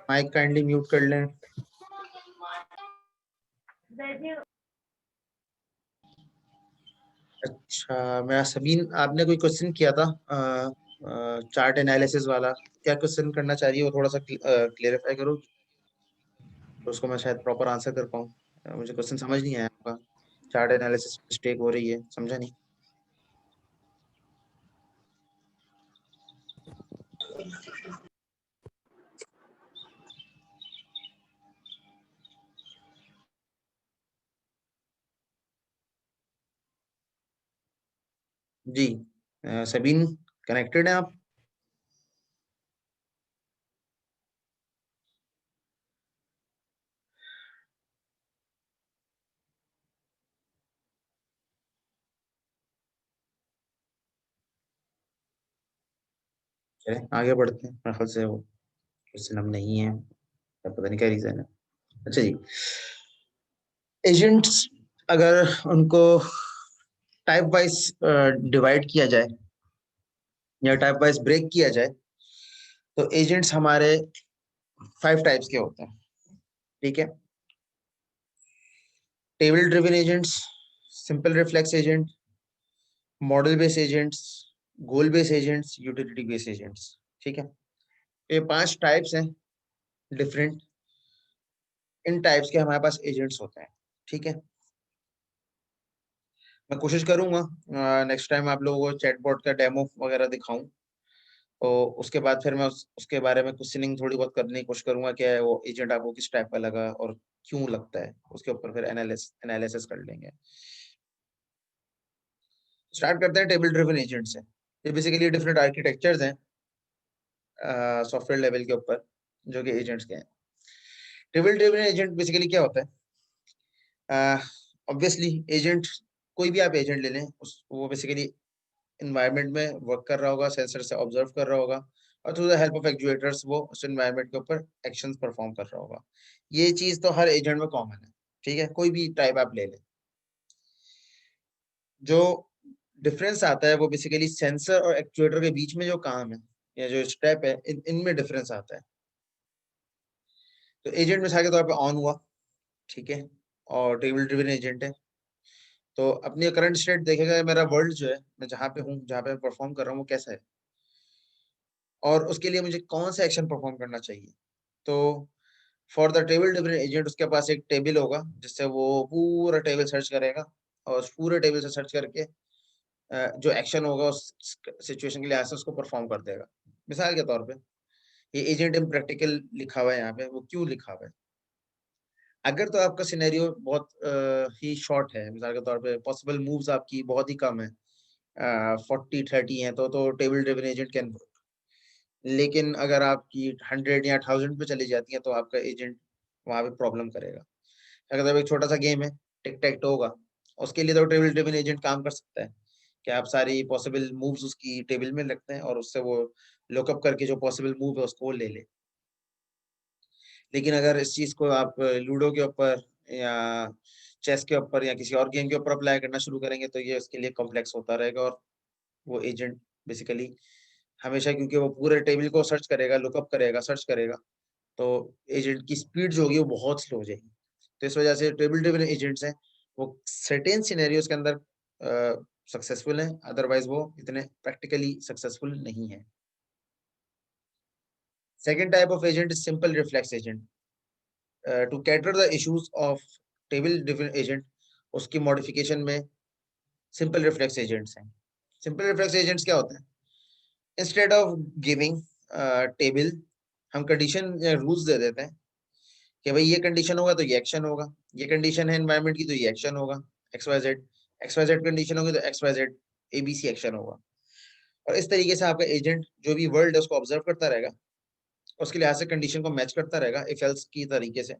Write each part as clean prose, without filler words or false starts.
Mic kindly mute कर लें। अच्छा, मेरा सबीन, आपने कोई क्वेश्चन किया था चार्ट एनालिसिस वाला, क्या क्वेश्चन करना चाहिए वो थोड़ा सा क्लेरिफाई करो, तो उसको मैं शायद प्रॉपर आंसर कर पाऊँ। मुझे क्वेश्चन समझ नहीं आया आपका, चार्ट एनालिसिस मिस्टेक हो रही है, समझा नहीं। जी सबीन, कनेक्टेड है आप? चलें आगे बढ़ते हैं, मेरे ख्याल से वो क्वेश्चन हम नहीं है, पता नहीं क्या रीजन है। अच्छा जी, एजेंट्स अगर उनको टाइप वाइज डिवाइड किया जाए या टाइप वाइज ब्रेक किया जाए, तो एजेंट्स हमारे 5 टाइप्स के होते हैं, ठीक है। Table driven agents, simple reflex agent, model base agents, goal base agents, utility base agents, ठीक है। ये 5 टाइप्स हैं डिफरेंट, इन टाइप्स के हमारे पास एजेंट्स होते हैं, ठीक है। मैं कोशिश करूंगा नेक्स्ट टाइम आप लोगों को चैटबॉट का डेमो वगैरह दिखाऊं, तो उसके बाद फिर मैं उसके बारे में क्वेश्चनिंग थोड़ी बहुत करने की कोशिश करूंगा, क्या है वो एजेंट आपको किस टाइप का लगा और क्यों लगता है, उसके ऊपर फिर एनालिसिस कर लेंगे। स्टार्ट करते हैं टेबल ड्रिवन एजेंट से। ये बेसिकली डिफरेंट आर्किटेक्चर्स हैं सॉफ्टवेयर लेवल के ऊपर जो कि एजेंट्स के हैं। टेबल ड्रिवन एजेंट बेसिकली क्या होता है? ऑब्वियसली एजेंट, कोई भी आप एजेंट ले लें, वो बेसिकली इन्वायरमेंट में वर्क कर रहा होगा, सेंसर से ऑब्जर्व कर रहा होगा, और through the help of actuators वो उस एनवायरनमेंट के ऊपर एक्शंस परफॉर्म कर रहा होगा। ये चीज तो हर एजेंट में कॉमन है, ठीक है, कोई भी टाइप आप ले लें। जो डिफरेंस आता है वो बेसिकली सेंसर और एक्चुएटर के बीच में जो काम है या जो स्टेप है, इनमें डिफरेंस आता है। तो एजेंट मिसाल के तौर पे ऑन हुआ, ठीक है, और टेबल ड्रिवन एजेंट है, तो अपनी करंट स्टेट देखेगा मेरा वर्ल्ड जो है, मैं जहाँ पे हूँ, जहाँ पे परफॉर्म कर रहा हूँ, वो कैसा है, और उसके लिए मुझे कौन सा एक्शन परफॉर्म करना चाहिए। तो for the table driven agent उसके पास एक टेबल होगा जिससे वो पूरा टेबल सर्च करेगा, और उस पूरे टेबल से सर्च करके जो एक्शन होगा उस सिचुएशन के लिहाज से उसको परफॉर्म कर देगा। मिसाल के तौर पे ये एजेंट इन प्रैक्टिकल लिखा हुआ है यहाँ पे, वो क्यों लिखा हुआ है? अगर तो आपका सिनेरियो बहुत ही शॉर्ट है, मिसाल के तौर पे पॉसिबल मूव्स आपकी बहुत ही कम है, 40-30 है, तो table driven agent can work. लेकिन अगर आपकी 100 या 1000 पे चली जाती है तो आपका एजेंट वहां पे प्रॉब्लम करेगा। अगर एक छोटा सा गेम है, टिक टैक टो होगा, उसके लिए तो टेबल ड्रिवन एजेंट काम कर सकता है कि आप सारी पॉसिबल मूव्स उसकी टेबल में रखते हैं और उससे वो लुकअप करके जो पॉसिबल मूव है उसको ले ले। लेकिन अगर इस चीज को आप लूडो के ऊपर या चेस के ऊपर या किसी और गेम के ऊपर अप्लाई करना शुरू करेंगे तो ये उसके लिए कॉम्प्लेक्स होता रहेगा, और वो एजेंट बेसिकली हमेशा, क्योंकि वो पूरे टेबल को सर्च करेगा, लुकअप करेगा, सर्च करेगा, तो एजेंट की स्पीड जो होगी वो बहुत स्लो हो जाएगी। तो इस वजह से टेबल ड्रिवन एजेंट्स हैं वो सर्टेन सिनेरियोज के अंदर सक्सेसफुल हैं, अदरवाइज वो इतने प्रैक्टिकली सक्सेसफुल नहीं है। Second type of agent is simple reflex agent. To cater the issues of table driven agent, उसकी मॉडिफिकेशन में सिंपल रिफ्लेक्स एजेंट्स हैं। सिंपल रिफ्लेक्स एजेंट्स क्या होते हैं? इंस्टेड ऑफ गिविंग टेबल, हम कंडीशन या रूल्स दे देते हैं कि भाई ये कंडीशन होगा तो ये एक्शन होगा, ये कंडीशन है एनवायरनमेंट की तो ये एक्शन होगा, X Y Z, X Y Z condition होगी तो X Y Z ABC action होगा। और इस तरीके से आपका एजेंट जो भी वर्ल्ड है उसको ऑब्जर्व करता रहेगा, उसके लिहाज से कंडीशन को मैच करता रहेगा इफ एल्स की तरीके से,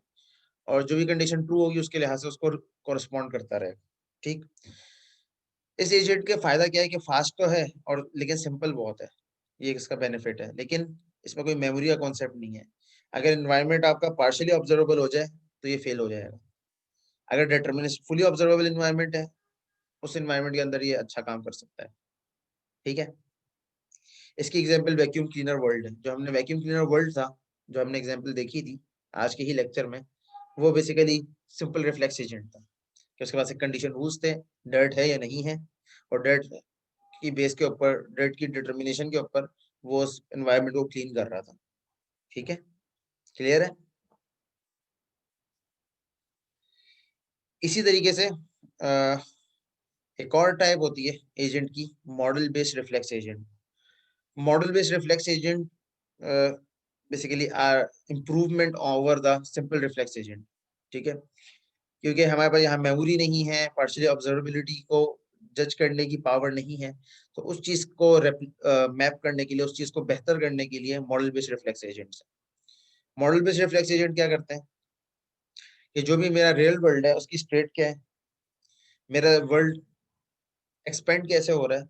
और जो भी कंडीशन ट्रू होगी उसके लिहाज से उसको कॉरेस्पॉन्ड करता रहेगा, ठीक। इस एजेंट के फायदा क्या है कि फास्ट तो है और लेकिन सिंपल बहुत है, ये इसका बेनिफिट है। लेकिन इसमें कोई मेमोरी का कॉन्सेप्ट नहीं है। अगर एनवायरनमेंट आपका पार्शियली ऑब्जर्वेबल हो जाए तो ये फेल हो जाएगा। अगर डिटर्मिनिस्ट फुली ऑब्जर्वेबल एनवायरनमेंट है, उस एनवायरनमेंट के अंदर ये अच्छा काम कर सकता है, ठीक है। इसकी एग्जांपल वैक्यूम क्लीनर वर्ल्ड है। जो हमने वैक्यूम क्लीनर वर्ल्ड था, जो हमने एग्जांपल देखी थी आज के ही लेक्चर में, वो बेसिकली सिंपल रिफ्लेक्स एजेंट था कि उसके पास एक कंडीशन रूल्स थे, डर्ट है या नहीं है, और डर्ट की बेस के ऊपर, डर्ट की डिटर्मिनेशन के ऊपर वो उस एनवायरनमेंट को क्लीन कर रहा था। ठीक है, क्लियर है। इसी तरीके से एक और टाइप होती है एजेंट की, model based reflex agent. Model based reflex agent basically are improvement over the simple reflex agent. ठीक है, क्योंकि हमारे पास यहाँ मेमोरी नहीं है, पार्शियली ऑब्जर्वेबिलिटी को जज करने की पावर नहीं है, तो उस चीज को मैप करने के लिए, उस चीज को बेहतर करने के लिए model based reflex agents. Model based reflex agent क्या करते हैं कि जो भी मेरा रियल वर्ल्ड है उसकी स्टेट क्या है, मेरा वर्ल्ड एक्सपेंड कैसे हो रहा है,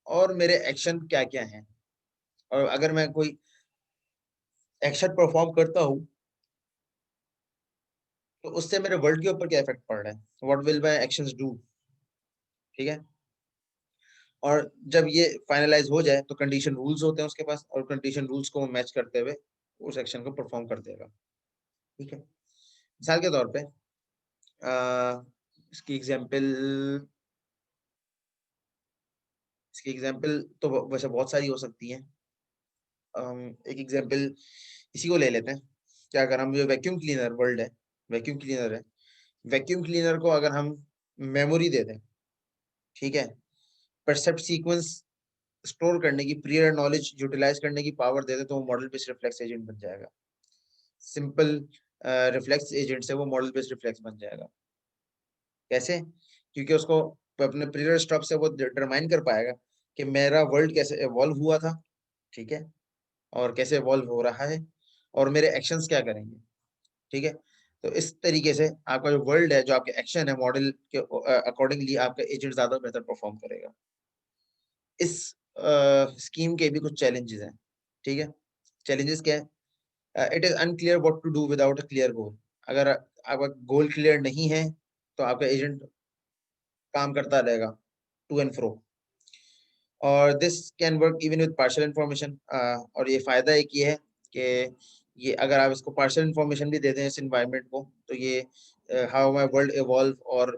और मेरे एक्शन क्या क्या हैं, और अगर मैं कोई एक्शन परफॉर्म करता हूँ तो उससे मेरे वर्ल्ड के ऊपर क्या इफेक्ट पड़ रहा है, what will my actions do. ठीक है, और जब ये फाइनलाइज हो जाए तो कंडीशन रूल्स होते हैं उसके पास, और कंडीशन रूल्स को मैच करते हुए उस एक्शन को परफॉर्म कर देगा। ठीक है, मिसाल के तौर पे इसकी एग्जांपल, तो वैसे बहुत सारी हो सकती है। एक एग्जांपल इसी को ले लेते हैं। क्या अगर हम, जो वैक्यूम क्लीनर वर्ल्ड है, वैक्यूम क्लीनर है, वैक्यूम क्लीनर को अगर हम मेमोरी दे दें, ठीक है, परसेप्ट सीक्वेंस स्टोर करने की, प्रियर नॉलेज यूटिलाइज करने की पावर दे दे, तो वो मॉडल बेस्ड रिफ्लेक्स एजेंट बन जाएगा। सिंपल रिफ्लेक्स एजेंट से वो मॉडल बेस्ड रिफ्लेक्स बन जाएगा। कैसे? क्योंकि उसको अपने प्रियर स्टॉप से वो डिटरमाइन कर पाएगा कि मेरा वर्ल्ड कैसे इवॉल्व हुआ था, ठीक है, और कैसे इवॉल्व हो रहा है, और मेरे एक्शंस क्या करेंगे। ठीक है, तो इस तरीके से आपका जो वर्ल्ड है, जो आपके एक्शन है, मॉडल के अकॉर्डिंगली आपका एजेंट ज्यादा बेहतर परफॉर्म करेगा। इस स्कीम के भी कुछ चैलेंजेस हैं। ठीक है, चैलेंजेस क्या है? It is unclear what to do without a clear goal. अगर आपका गोल क्लियर नहीं है तो आपका एजेंट काम करता रहेगा टू एंड फ्रो, और this can work even with partial information. और ये फायदा एक ये है कि ये अगर आप इसको पार्शियल इंफॉर्मेशन भी देते हैं इस एनवायरनमेंट को, तो ये हाउ माय वर्ल्ड इवॉल्व और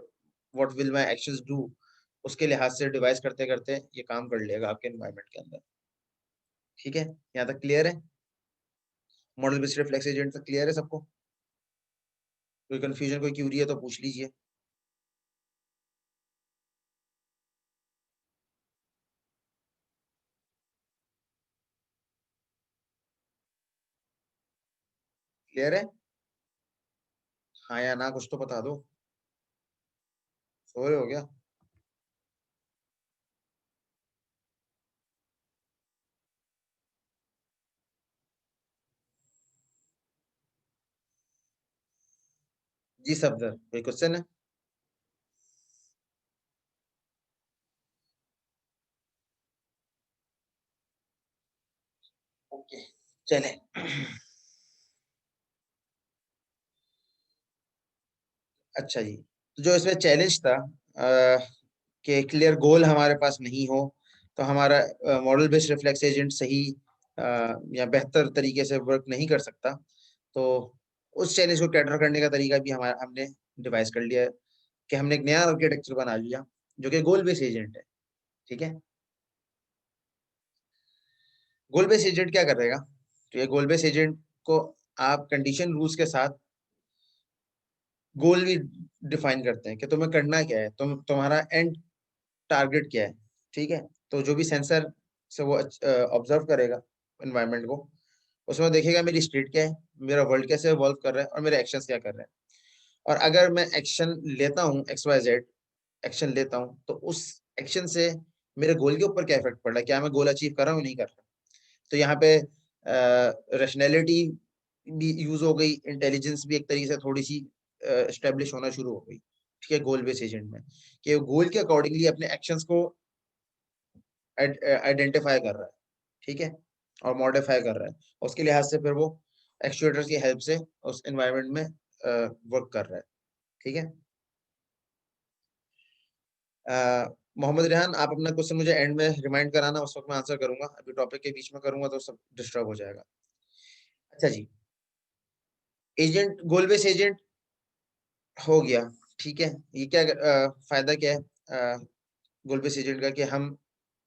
what will my actions do, उसके लिहाज से डिवाइस करते करते ये काम कर लेगा आपके एनवायरनमेंट के अंदर। ठीक है, यहाँ तक क्लियर है? मॉडल बेस्ड रिफ्लेक्स एजेंट तक क्लियर है सबको? कोई कंफ्यूजन, कोई क्यूरी है तो पूछ लीजिए। क्लियर है? हाँ या ना, कुछ तो बता दो। सो रहे हो क्या? जी सफदर, कोई क्वेश्चन है? ओके, चले। अच्छा जी, तो जो इसमें चैलेंज था कि क्लियर गोल हमारे पास नहीं हो, तो हमारा मॉडल बेस्ड रिफ्लेक्स एजेंट सही या बेहतर तरीके से वर्क नहीं कर सकता। तो उस चैलेंज को कैटर करने का तरीका भी हमारा हमने डिवाइस कर लिया है कि हमने एक नया आर्किटेक्चर बना लिया जो कि गोल बेस्ड एजेंट है। ठीक है, गोल बेस्ड एजेंट क्या करेगा? तो ये गोल बेस्ड एजेंट को आप कंडीशन रूल्स के साथ गोल भी डिफाइन करते हैं कि तुम्हें करना क्या है, तुम्हारा एंड टारगेट क्या है। ठीक है, तो जो भी सेंसर से वो ऑब्जर्व करेगा एनवायरनमेंट को, उसमें देखेगा मेरी स्टेट क्या है, मेरा वर्ल्ड कैसे इवॉल्व कर रहा है, और मेरे एक्शंस क्या कर रहे हैं। और अगर मैं एक्शन लेता हूँ, एक्स वाई जेड एक्शन लेता हूँ, तो उस एक्शन से मेरे गोल के ऊपर क्या इफेक्ट पड़ रहा है, क्या मैं गोल अचीव कर रहा हूँ नहीं कर रहा। तो यहाँ पे रैशनैलिटी भी यूज हो गई, इंटेलिजेंस भी एक तरीके से थोड़ी सी एस्टेब्लिश होना शुरू हो गई। ठीक है, गोल बेस्ड एजेंट में कि गोल के अकॉर्डिंगली अपने एक्शंस को आइडेंटिफाई कर रहा है। ठीक है, और मॉडिफाई कर रहा है, उसके लिहाज से फिर वो एक्चुएटर्स की हेल्प से उस एनवायरनमेंट में वर्क कर रहा है। ठीक है, मोहम्मद रेहान, आप अपना क्वेश्चन मुझे एंड में रिमाइंड कराना, उस वक्त मैं आंसर करूंगा। अभी टॉपिक के बीच में करूंगा तो सब डिस्टर्ब हो जाएगा। अच्छा जी, एजेंट, गोल बेस एजेंट हो गया, ठीक है। ये क्या फायदा क्या है गोल बेस एजेंट का, कि हम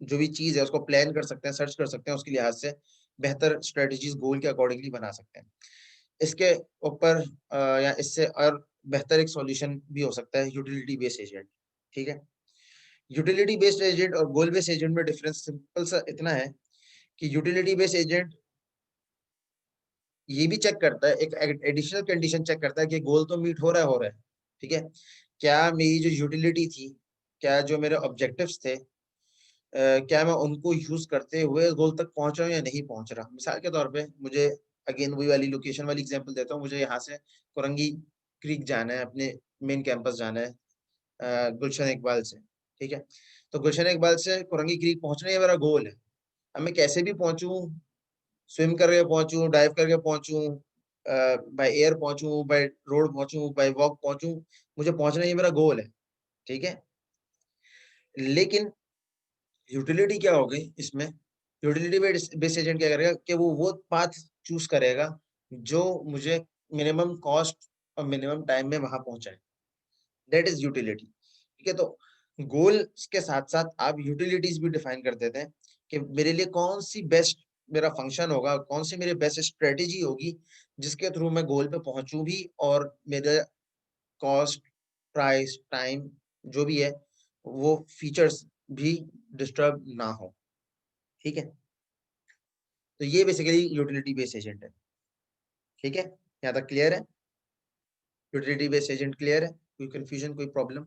जो भी चीज है उसको प्लान कर सकते हैं, सर्च कर सकते हैं, उसके लिहाज से बेहतर स्ट्रेटजीज गोल के अकॉर्डिंगली बना सकते हैं। इसके ऊपर या इससे और बेहतर एक सॉल्यूशन भी हो सकता है यूटिलिटी बेस्ड एजेंट, ठीक है। यूटिलिटी बेस्ड एजेंट और गोल बेस्ड एजेंट में डिफरेंस सिंपल सा इतना है कि यूटिलिटी बेस्ड एजेंट ये भी चेक करता है, एक एडिशनल कंडीशन चेक करता है कि गोल तो मीट हो रहा है, ठीक है। क्या मेरी जो यूटिलिटी थी, क्या जो मेरे ऑब्जेक्टिव्स थे, क्या मैं उनको यूज करते हुए गोल तक पहुंच रहा हूँ या नहीं पहुंच रहा। मिसाल के तौर पे मुझे अगेन वही वाली लोकेशन वाली एग्जांपल देता हूँ। मुझे यहाँ से कुरंगी क्रीक जाना है, अपने मेन कैंपस जाना है गुलशन इकबाल से, ठीक है। तो गुलशन इकबाल से कुरंगी क्रीक पहुंचना ये मेरा गोल है। अब मैं कैसे भी पहुंचूं, स्विम करके पहुंचूं, डाइव करके पहुंचूं, बाय एयर पहुंचूं, बाय रोड पहुंचूं, बाय वॉक पहुंचूं, मुझे पहुंचना ये मेरा गोल है, ठीक है। लेकिन यूटिलिटी क्या हो गई इसमें, यूटिलिटी बेस्ड एजेंट क्या करेगा कि वो पाथ चूज करेगा जो मुझे मिनिमम कॉस्ट और मिनिमम टाइम में वहां पहुंचाए। दैट इज यूटिलिटी, ठीक है। तो गोल्स के साथ साथ आप यूटिलिटीज भी डिफाइन कर देते हैं कि मेरे लिए कौन सी बेस्ट मेरा फंक्शन होगा, कौन सी मेरी बेस्ट स्ट्रेटेजी होगी जिसके थ्रू मैं गोल पे पहुंचूं भी और मेरे कॉस्ट, प्राइस, टाइम जो भी है वो फीचर्स भी डिस्टर्ब ना हो, ठीक है। तो ये बेसिकली यूटिलिटी बेस्ड एजेंट है, ठीक है। यहाँ तक क्लियर है? यूटिलिटी बेस्ड एजेंट क्लियर है? कोई कंफ्यूजन, कोई प्रॉब्लम?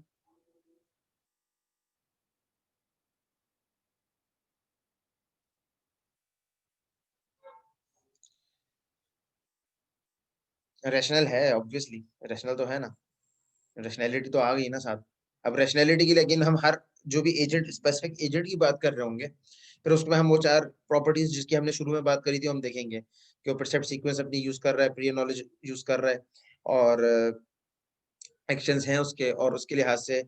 रैशनल है, ऑब्वियसली रैशनल तो है ना, रैशनैलिटी तो आ गई ना साथ। अब रैशनैलिटी की लेकिन हम हर जो भी एजेंट, स्पेसिफिक एजेंट की बात कर रहे होंगे, फिर उसमें हम वो 4 प्रॉपर्टीज जिसकी हमने शुरू में बात करी थी हम देखेंगे कि वो परसेप्ट सीक्वेंस अपनी यूज कर रहा है, प्रियर नॉलेज यूज कर रहा है, और एक्शंस हैं उसके, और उसके लिहाज से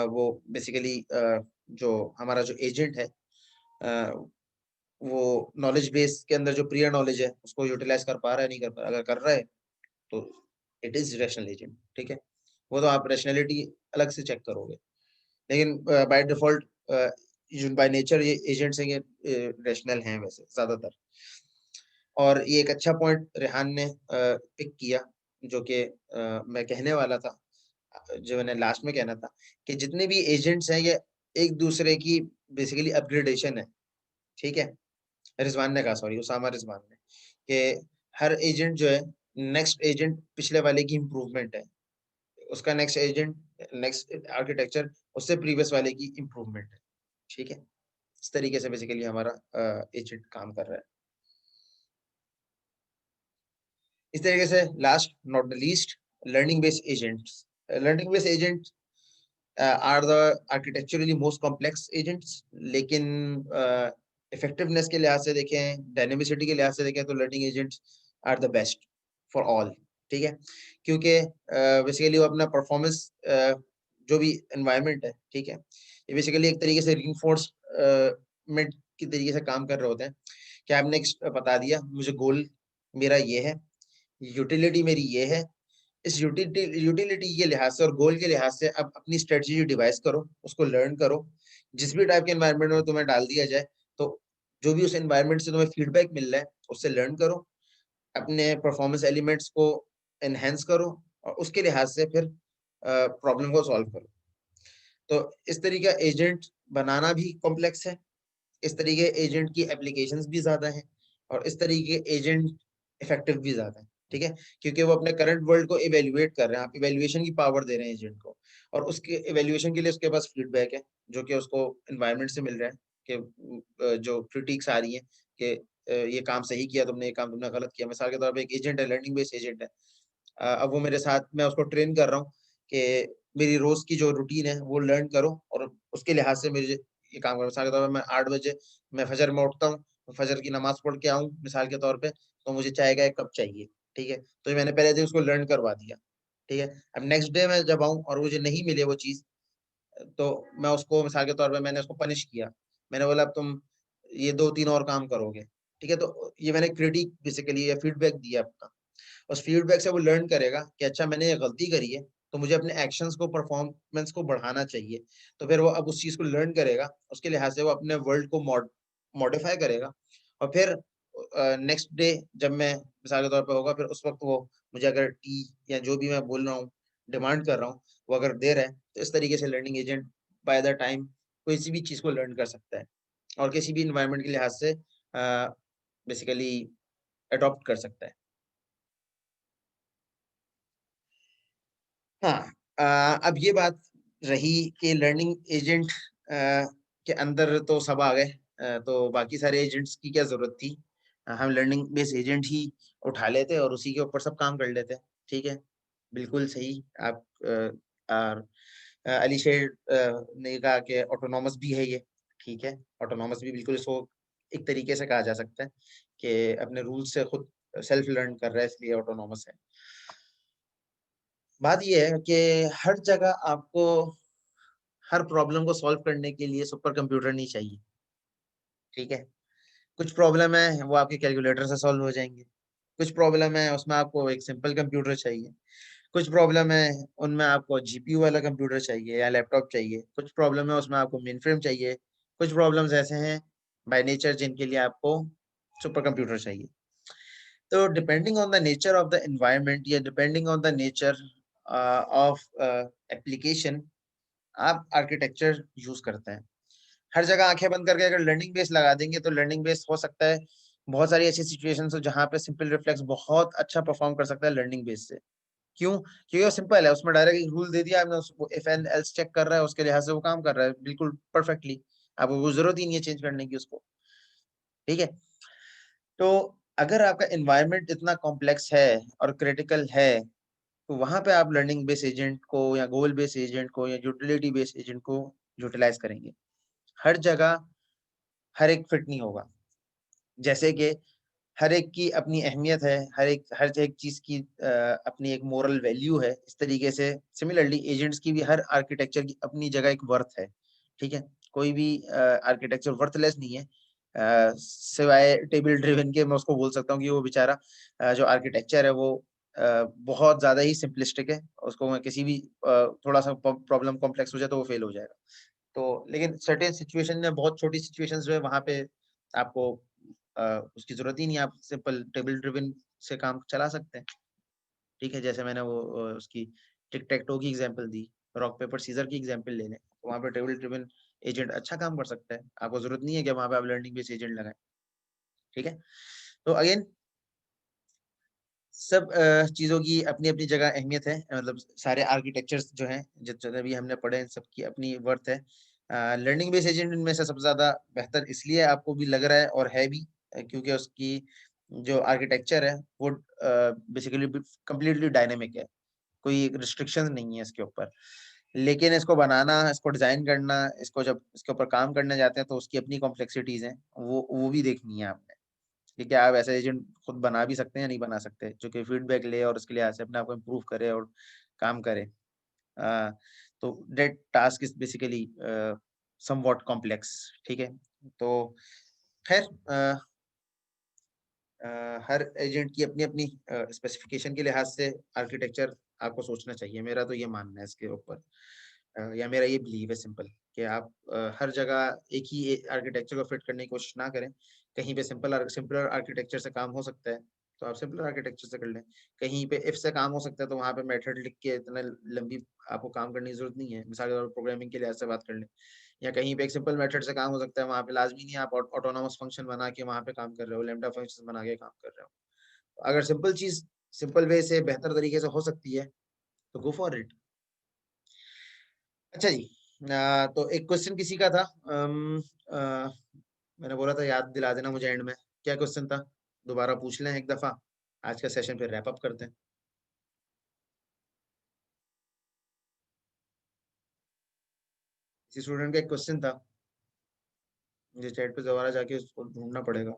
वो बेसिकली जो हमारा जो एजेंट है अ, वो नॉलेज बेस के अंदर जो प्रियर नॉलेज है उसको यूटिलाइज कर पा रहा है, नहीं कर पा रहा। अगर कर रहा है तो इट इज रैशनल एजेंट, ठीक है। वो तो आप रैशनैलिटी अलग से चेक करोगे, लेकिन बाय डिफॉल्ट बाय नेचर ये एजेंट्स हैं, ये रैशनल हैं वैसे ज्यादातर। और ये एक अच्छा पॉइंट रेहान ने पिक किया, जो कि मैं कहने वाला था, जो मैंने लास्ट में कहना था, कि जितने भी एजेंट्स हैं ये एक दूसरे की बेसिकली अपग्रेडेशन है, ठीक है। रिजवान ने कहा, सॉरी उसामा रिजवान ने, कि हर एजेंट जो है नेक्स्ट एजेंट पिछले वाले की इम्प्रूवमेंट है, उसका नेक्स्ट एजेंट, नेक्स्ट आर्किटेक्चर उससे प्रीवियस वाले की इम्प्रूवमेंट है, ठीक है। इस तरीके से बेसिकली हमारा एजेंट काम कर रहा है। इस तरीके से last not the least, learning based agents. Learning based agent are the architecturally most complex agents, लेकिन इफेक्टिवनेस के लिहाज से देखें, डायनेमिसिटी के लिहाज से देखें, तो learning agents are the best for all, ठीक है। क्योंकि बेसिकली वो अपना परफॉर्मेंस जो भी एनवायरनमेंट है, ठीक है, ये बेसिकली एक तरीके से रिइंफोर्समेंट की तरीके से काम कर रहे होते हैं कि आपने बता दिया मुझे गोल मेरा ये है, यूटिलिटी मेरी ये है, इस यूटिलिटी के लिहाज से और गोल के लिहाज से अब अपनी स्ट्रेटजी डिवाइस करो, उसको लर्न करो। जिस भी टाइप के एनवायरनमेंट में तुम्हें डाल दिया जाए, तो जो भी उस एनवायरनमेंट से तुम्हें फीडबैक मिल रहा है उससे लर्न करो, अपने परफॉर्मेंस एलिमेंट्स को एनहेंस करो, और उसके लिहाज से फिर प्रॉब्लम को सॉल्व करो। तो इस तरीके का एजेंट बनाना भी कॉम्प्लेक्स है, इस तरीके एजेंट की एप्लीकेशंस भी ज्यादा हैं, और इस तरीके एजेंट इफेक्टिव भी ज्यादा है, ठीक है। क्योंकि वो अपने करंट वर्ल्ड को इवेल्युएट कर रहे हैं, आप इवेल्युएशन की पावर दे रहे हैं एजेंट को, और उसके इवेल्युएशन के लिए उसके पास फीडबैक है जो कि उसको एनवायरनमेंट से मिल रहा है, कि जो क्रिटिक्स आ रही है कि ये काम सही किया तुमने, ये काम तुमने गलत किया। मिसाल के तौर पर एक एजेंट है, लर्निंग बेस्ड एजेंट है, अब वो मेरे साथ, मैं उसको ट्रेन कर रहा हूँ कि मेरी रोज की जो रूटीन है वो लर्न करो, और उसके लिहाज से मुझे ये काम करो। मिसाल के तौर पर मैं 8 बजे मैं फजर में उठता हूँ, तो फजर की नमाज पढ़ के आऊँ मिसाल के तौर पे, तो मुझे चाय का एक कप चाहिए, ठीक है। तो ये मैंने पहले दिन उसको लर्न करवा दिया, ठीक है। अब नेक्स्ट डे मैं जब आऊँ और मुझे नहीं मिले वो चीज, तो मैं उसको मिसाल के तौर पे मैंने उसको पनिश किया, मैंने बोला अब तुम ये 2-3 और काम करोगे, ठीक है? तो ये मैंने क्रिटिक बेसिकली या फीडबैक दिया अपना। उस फीडबैक से वो लर्न करेगा कि अच्छा मैंने ये गलती करी है, तो मुझे अपने एक्शंस को परफॉर्मेंस को बढ़ाना चाहिए। तो फिर वो अब उस चीज़ को लर्न करेगा, उसके लिहाज से वो अपने वर्ल्ड को मॉडिफाई करेगा और फिर नेक्स्ट डे जब मैं मिसाल के तौर पे होगा, फिर उस वक़्त वो मुझे अगर टी या जो भी मैं बोल रहा हूँ, डिमांड कर रहा हूँ, वो अगर दे रहा है, तो इस तरीके से learning agent by the time किसी भी चीज़ को लर्न कर सकता है और किसी भी एनवायरनमेंट के लिहाज से बेसिकली अडॉप्ट कर सकता है। हाँ, अब ये बात रही कि लर्निंग एजेंट के अंदर तो सब आ गए, तो बाकी सारे एजेंट्स की क्या ज़रूरत थी? हम लर्निंग बेस्ड एजेंट ही उठा लेते और उसी के ऊपर सब काम कर लेते, ठीक है? बिल्कुल सही आप और अली शेर ने कहा कि ऑटोनॉमस भी है ये, ठीक है? ऑटोनॉमस भी बिल्कुल इसको एक तरीके से कहा जा सकता है कि अपने रूल से खुद सेल्फ लर्न कर रहा है इसलिए ऑटोनॉमस है। बात ये है कि हर जगह आपको हर प्रॉब्लम को सॉल्व करने के लिए सुपर कंप्यूटर नहीं चाहिए, ठीक है? कुछ प्रॉब्लम है वो आपके कैलकुलेटर से सॉल्व हो जाएँगे। कुछ प्रॉब्लम है उसमें आपको एक सिंपल कंप्यूटर चाहिए। कुछ प्रॉब्लम है उनमें आपको जीपीयू वाला कंप्यूटर चाहिए या लैपटॉप चाहिए। कुछ प्रॉब्लम है उसमें आपको मेनफ्रेम चाहिए। कुछ प्रॉब्लम्स ऐसे हैं बाय नेचर जिनके लिए आपको सुपर कंप्यूटर चाहिए। तो depending on the nature of the environment या depending on the nature of application आप आर्किटेक्चर यूज़ करते हैं। हर जगह आँखें बंद करके अगर लर्निंग बेस लगा देंगे तो लर्निंग बेस हो सकता है बहुत सारी ऐसी सिचुएशंस हो जहाँ पे सिंपल रिफ्लेक्स बहुत अच्छा परफॉर्म कर सकता है लर्निंग बेस से। क्यों? क्योंकि वो सिंपल है, उसमें डायरेक्ट एक रूल दे दिया आपने उसको इफ एंड एल्स चेक कर रहा है, उसके लिहाज से वो काम कर रहा है बिल्कुल परफेक्टली। आपको कोई ज़रूरत ही नहीं है चेंज करने की उसको, ठीक है? तो अगर आपका एनवायरनमेंट इतना कॉम्प्लेक्स है और क्रिटिकल है, तो वहाँ पे आप लर्निंग बेस एजेंट को या गोल बेस एजेंट को या यूटिलिटी बेस एजेंट को यूटिलाइज़ करेंगे। हर जगह हर एक फिट नहीं होगा। जैसे कि हर एक की अपनी अहमियत है, हर एक चीज़ की अपनी एक मोरल वैल्यू है। इस तरीके से सिमिलरली एजेंट्स की भी हर आर्किटेक्चर की अपनी जगह एक वर्थ है, ठीक है? कोई भी आर्किटेक्चर वर्थलेस नहीं है। सिवाय टेबल ड्रिवन के मैं उसको बोल सकता हूँ कि वो बेचारा जो आर्किटेक्चर है वो बहुत ज़्यादा ही सिंपलिस्टिक है। उसको मैं किसी भी थोड़ा-सा प्रॉब्लम कॉम्प्लेक्स हो जाए तो वो फेल हो जाएगा। तो लेकिन सर्टेन सिचुएशन में बहुत छोटी सिचुएशंस जो है वहाँ पे आपको अ, उसकी ज़रूरत ही नहीं है, आप सिंपल टेबल ड्रिवन से काम चला सकते हैं, ठीक है? जैसे मैंने वो उसकी टिक टैक टो की एग्ज़ाम्पल दी, रॉक पेपर सीज़र की एग्ज़ाम्पल ले लें, तो वहाँ पे टेबल ड्रिवन एजेंट अच्छा काम कर सकता है। आपको ज़रूरत नहीं है कि वहाँ पे आप लर्निंग बेस्ड एजेंट लगाएँ, ठीक है? तो अगेन सब चीज़ों की अपनी-अपनी जगह अहमियत है, मतलब सारे आर्किटेक्चर्स जो हैं, जितने भी हमने पढ़े हैं, सबकी अपनी वर्थ है। लर्निंग बेस्ड एजेंट इनमें से सबसे ज़्यादा बेहतर इसलिए आपको भी लग रहा है और है भी क्योंकि उसकी जो आर्किटेक्चर है, वो बेसिकली कंप्लीटली डायनामिक है। कोई रिस्ट्रिक्शंस नहीं है इसके ऊपर। लेकिन इसको बनाना, इसको डिज़ाइन करना, इसको जब इसके ऊपर काम करने जाते हैं, तो उसकी अपनी कॉम्प्लेक्सिटीज़ हैं, वो भी देखनी है आपने। कि क्या आप ऐसा एजेंट खुद बना भी सकते हैं या नहीं बना सकते, जो कि फीडबैक ले और उसके लिहाज से अपने आप को इम्प्रूव करे और काम करे। अ, तो that task is basically somewhat complex, ठीक है? तो खैर हर एजेंट की अपनी-अपनी स्पेसिफिकेशन के लिहाज से आर्किटेक्चर आपको सोचना चाहिए। मेरा तो ये मानना है इसके ऊपर या मेरा ये बिलीव है सिंपल कि आप हर जगह एक ही आर्किटेक्चर को फिट करने की कोशिश ना करें। कहीं पे सिंपलर आर्किटेक्चर से काम हो सकता है, तो आप सिंपलर आर्किटेक्चर से कर लें। कहीं पे इफ से काम हो सकता है, तो वहाँ पे मेथड लिख के इतना लंबी आपको काम करने की ज़रूरत नहीं है। मिसाल के तौर पर प्रोग्रामिंग के लिहाज से बात कर लें या कहीं पे एक सिंपल मेथड से काम हो सकता है, वहाँ पे लाज़मी नहीं है आप ऑटोनॉमस फंक्शन बना के वहाँ पे काम कर रहे हो, लैम्ब्डा फंक्शन बना के काम कर रहे हो। अगर सिंपल चीज़ सिंपल वे से बेहतर तरीके से हो सकती है, तो गो फॉर इट। अच्छा जी, तो एक क्वेश्चन किसी का था, मैंने बोला था याद दिला देना मुझे एंड में। क्या क्वेश्चन था? दोबारा पूछ लें एक दफ़ा, आज का सेशन फिर रैप अप करते हैं। किसी स्टूडेंट का एक क्वेश्चन था, मुझे चैट पे दोबारा जाके उसको ढूँढना पड़ेगा।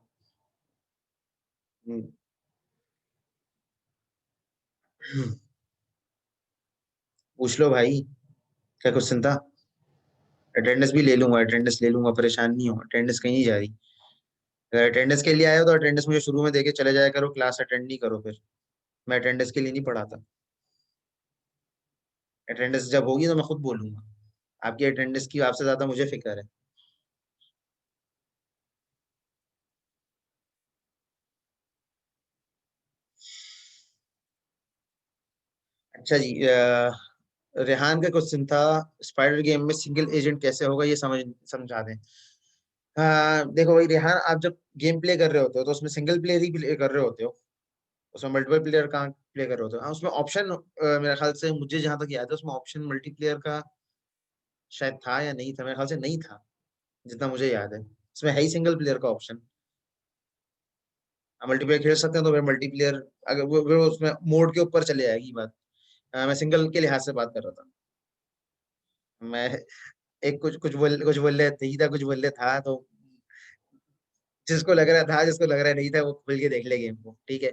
हुँ। पूछ लो भाई, क्या क्वेश्चन था? अटेंडेंस भी ले लूंगा, अटेंडेंस ले लूंगा, परेशान नहीं हो, अटेंडेंस कहीं नहीं जा रही। अगर अटेंडेंस के लिए आए हो तो अटेंडेंस मुझे शुरू में देके चले जाया करो, क्लास अटेंड नहीं करो फिर। मैं अटेंडेंस के लिए नहीं पढ़ाता। अटेंडेंस जब होगी तो मैं खुद बोलूंगा। आपकी अटेंडेंस की आपसे ज्यादा मुझे फिक्र है। अच्छा जी, रेहान का क्वेश्चन था, स्पाइडर गेम में सिंगल एजेंट कैसे होगा, ये समझा दें। देखो भाई रेहान, आप जब गेम प्ले कर रहे होते हो तो उसमें सिंगल प्लेयर ही प्ले कर रहे होते हो, उसमें मल्टीपल प्लेयर कहाँ प्ले कर रहे होते हो। हाँ, उसमें ऑप्शन मेरे ख्याल से, मुझे जहां तक याद है, उसमें ऑप्शन मल्टीप्लेयर का शायद था या नहीं था, मेरे ख्याल से नहीं था, जितना मुझे याद है। इसमें है ही सिंगल प्लेयर का ऑप्शन। मल्टीप्लेयर खेल सकते हैं तो फिर मल्टीप्लेयर, अगर वो उसमें मोड के ऊपर चले जाएगी बात। मैं सिंगल के लिहाज से बात कर रहा था। मैं एक कुछ बोल रहे नहीं था, कुछ बोल रहे था, तो जिसको लग रहा था, जिसको लग रहा नहीं था, वो खुल के देख ले गेम को, ठीक है।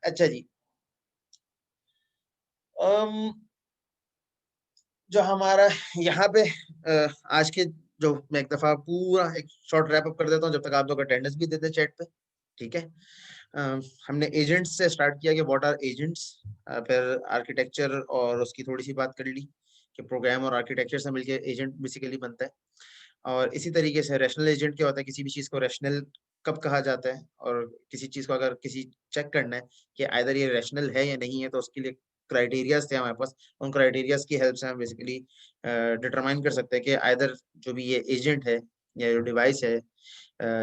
अच्छा जी, अम, जो हमारा यहाँ पे आज के, जो मैं एक दफा पूरा एक शॉर्ट रैप अप कर देता हूँ, जब तक आप लोग अटेंडेंस भी देते चैट पे, ठीक है। हमने एजेंट्स से स्टार्ट किया कि व्हाट आर एजेंट्स, फिर आर्किटेक्चर और उसकी थोड़ी सी बात कर ली कि प्रोग्राम और आर्किटेक्चर से मिलके एजेंट बेसिकली बनता है। और इसी तरीके से रैशनल एजेंट क्या होता है, किसी भी चीज को रैशनल कब कहा जाता है, और किसी चीज को अगर किसी चेक करना है कि आइदर ये रैशनल है या नहीं है, तो उसके लिए क्राइटेरियाज थे हमारे पास। उन क्राइटेरियाज की हेल्प से हम बेसिकली डिटरमाइन कर सकते हैं कि आइदर जो भी ये एजेंट है या जो डिवाइस है,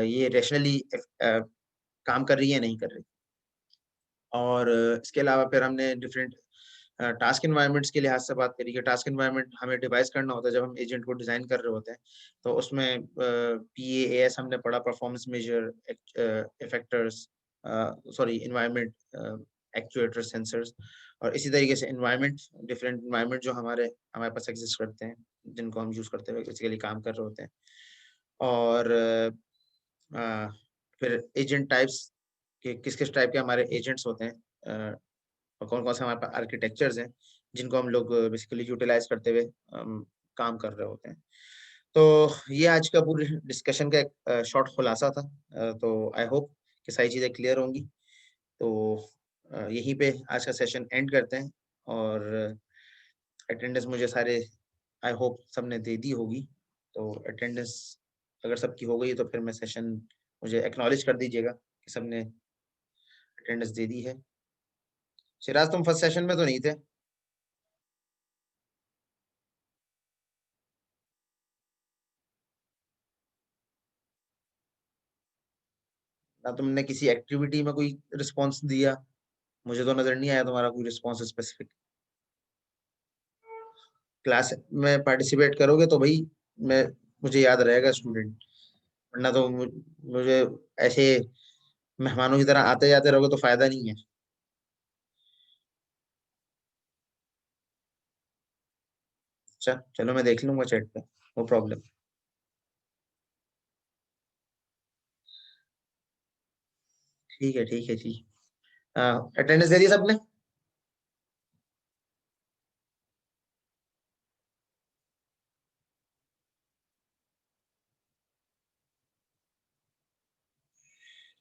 ये रैशनली काम कर रही है या नहीं कर रही। और इसके अलावा फिर हमने डिफरेंट टास्क इन्वायरमेंट्स के लिहाज से बात करी कि टास्क इन्वायरमेंट हमें डिवाइस करना होता है जब हम एजेंट को डिजाइन कर रहे होते हैं। तो उसमें PAAS हमने पढ़ा, performance measure, effectors, sorry environment, actuator, sensors. और इसी तरीके से इन्वायरमेंट, डिफरेंट इन्वायरमेंट जो हमारे हमारे पास एग्जिस्ट करते हैं, जिनको हम यूज करते हुए बेसिकली काम कर रहे होते हैं। और अ, फिर एजेंट टाइप्स, कि किस किस टाइप के हमारे एजेंट्स होते हैं, और कौन कौन से हमारे पास आर्किटेक्चर्स हैं जिनको हम लोग बेसिकली यूटिलाइज करते हुए काम कर रहे होते हैं। तो ये आज का पूरी डिस्कशन का एक शॉर्ट खुलासा था। तो आई होप कि सारी चीज़ें क्लियर होंगी। तो यहीं पे आज का सेशन एंड करते हैं। और अटेंडेंस मुझे सारे, आई होप सबने दे दी होगी। तो अटेंडेंस अगर सबकी हो गई तो फिर मैं सेशन, मुझे एक्नॉलेज कर दीजिएगा कि सबने अटेंडेंस दे दी है। सिराज, तुम फर्स्ट सेशन में तो नहीं थे ना? तुमने किसी एक्टिविटी में कोई रिस्पॉन्स दिया? मुझे तो नजर नहीं आया तुम्हारा कोई रिस्पॉन्स स्पेसिफिक। क्लास में पार्टिसिपेट करोगे तो भाई मैं, मुझे याद रहेगा स्टूडेंट। वरना तो मुझे ऐसे मेहमानों की तरह आते जाते रहोगे तो फायदा नहीं है। अच्छा चलो, मैं देख लूंगा चैट पे, नो प्रॉब्लम। ठीक है, ठीक है जी। अटेंडेंस दे दी सबने?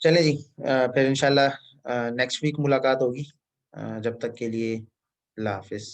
चले जी, फिर इंशाल्लाह नेक्स्ट वीक मुलाकात होगी। जब तक के लिए अल्लाह हाफिज।